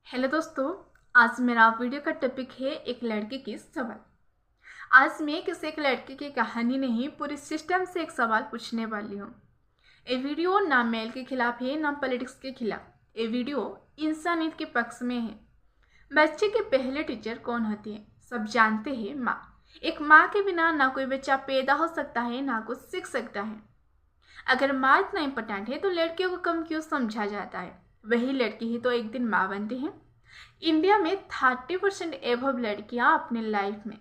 Hello दोस्तों, आज मेरा वीडियो का टॉपिक है एक लड़के की सवाल। आज मैं किसी एक लड़के की कहानी नहीं, पूरे सिस्टम से एक सवाल पूछने वाली हूँ। ये वीडियो ना मेल के खिलाफ है ना पॉलिटिक्स के खिलाफ। ये वीडियो इंसानियत के पक्ष में है। बच्चे के पहले टीचर कौन होती है? सब जानते हैं, माँ। एक माँ के बिना ना कोई बच्चा पैदा हो सकता है ना कुछ सीख सकता है। अगर माँ इतना इम्पोर्टेंट है तो लड़कियों को कम क्यों समझा जाता है? वही लड़की ही तो एक दिन माँ बनती हैं। इंडिया में 30% एबव लड़कियां अपने लाइफ में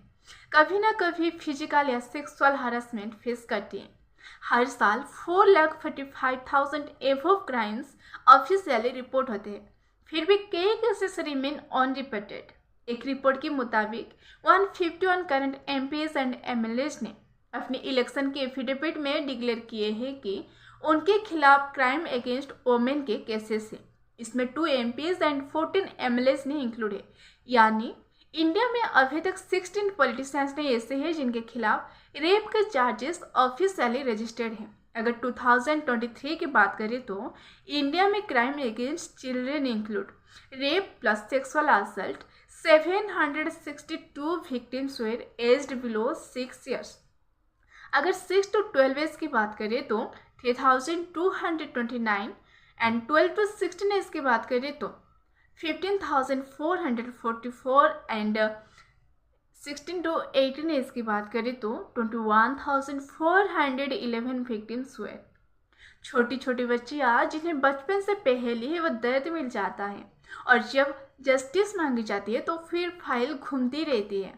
कभी ना कभी फिजिकल या सेक्सुअल हरासमेंट फेस करती हैं। हर साल 4,45,000 एबव क्राइम्स ऑफिशियली रिपोर्ट होते हैं, फिर भी कई केसेस रिमेन अनरिपोर्टेड। एक रिपोर्ट के मुताबिक 151 करंट एमपीएस एंड एमएलएज ने अपने इलेक्शन के एफिडेविट में डिक्लेयर किए हैं कि उनके खिलाफ क्राइम अगेंस्ट वोमेन के केसेस हैं। इसमें 2 एमपीएस एंड 14 एमएलएज ने इंक्लूड है। यानी इंडिया में अभी तक 16 पॉलिटिशियंस ने ऐसे हैं जिनके खिलाफ रेप के चार्जेस ऑफिशियली रजिस्टर्ड हैं। अगर 2023 की बात करें तो इंडिया में crime against children include rape plus sexual assault 762 victims were aged below 6 years. अगर 6 to 12 एज की बात करें तो 3229 एंड 12 to 16 एज की बात करें तो 15,444 एंड 16 to 18 एज की बात करें तो 21,411 विक्टिम्स हुए। छोटी छोटी बच्चियाँ जिन्हें बचपन से पहले ही वो दर्द मिल जाता है और जब जस्टिस मांगी जाती है तो फिर फाइल घूमती रहती है।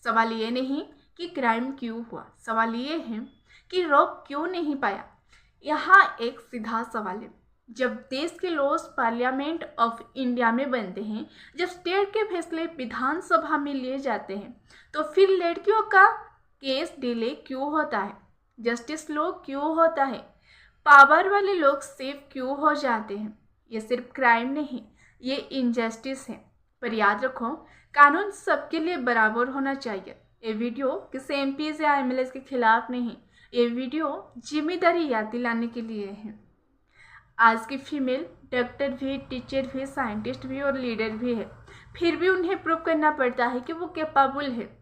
सवाल ये नहीं कि क्राइम क्यों हुआ, सवाल ये है कि रोक क्यों नहीं पाया। यहाँ एक सीधा सवाल है, जब देश के लॉज पार्लियामेंट ऑफ इंडिया में बनते हैं, जब स्टेट के फैसले विधानसभा में लिए जाते हैं, तो फिर लड़कियों का केस डिले क्यों होता है? जस्टिस लो क्यों होता है? पावर वाले लोग सेफ क्यों हो जाते हैं? ये सिर्फ क्राइम नहीं, ये इनजस्टिस है। पर याद रखो, कानून सबके लिए बराबर होना चाहिए। ये वीडियो किसी एमपी या एमएलए के खिलाफ नहीं, ये वीडियो जिम्मेदारी याद दिलाने के लिए है। आज की फीमेल डॉक्टर भी, टीचर भी, साइंटिस्ट भी और लीडर भी है, फिर भी उन्हें प्रूव करना पड़ता है कि वो कैपेबल है।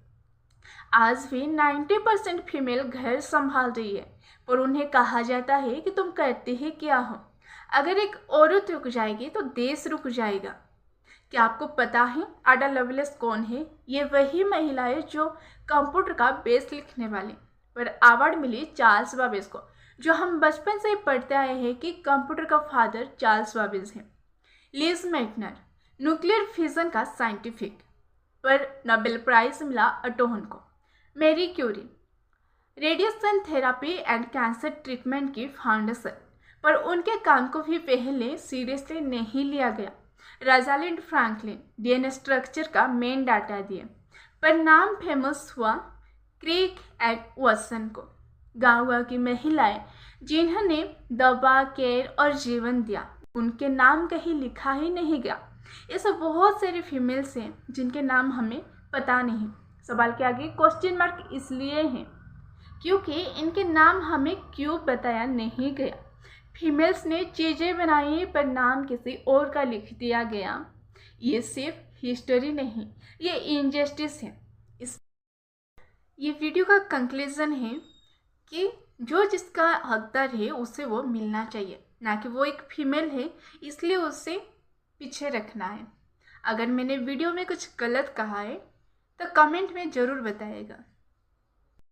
आज भी 90% फीमेल घर संभाल रही है, पर उन्हें कहा जाता है कि तुम करते ही क्या हो? अगर एक औरत रुक जाएगी तो देश रुक जाएगा। क्या आपको पता है आडा लवलेस कौन है? ये वही महिला है जो कंप्यूटर का बेस लिखने वाली, पर अवार्ड मिली चार्ल्स बाबेज को, जो हम बचपन से ही पढ़ते आए हैं कि कंप्यूटर का फादर चार्ल्स बाबेज है। लीज मेटनर न्यूक्लियर फिजन का साइंटिफिक, पर नोबेल प्राइज मिला अटोहन को। Marie Curie radiation therapy and cancer treatment की फाउंडेशन, पर उनके काम को भी पहले सीरियसली नहीं लिया गया। रोजालिंड फ्रैंकलिन डीएनए स्ट्रक्चर का मेन डाटा दिए, पर नाम फेमस हुआ क्रिक एंड वॉटसन को। गाँव की महिलाएं जिन्होंने दवा, केयर और जीवन दिया, उनके नाम कहीं लिखा ही नहीं गया। ऐसे बहुत सारे फीमेल्स हैं जिनके नाम हमें पता नहीं। सवाल के आगे क्वेश्चन मार्क इसलिए है क्योंकि इनके नाम हमें क्यों बताया नहीं गया। फीमेल्स ने चीज़ें बनाई पर नाम किसी और का लिख दिया गया। ये सिर्फ हिस्ट्री नहीं, ये इनजस्टिस है। ये वीडियो का कंक्लूजन है कि जो जिसका हकदार है उसे वो मिलना चाहिए, ना कि वो एक फीमेल है इसलिए उसे पीछे रखना है। अगर मैंने वीडियो में कुछ गलत कहा है तो कमेंट में ज़रूर बताइएगा।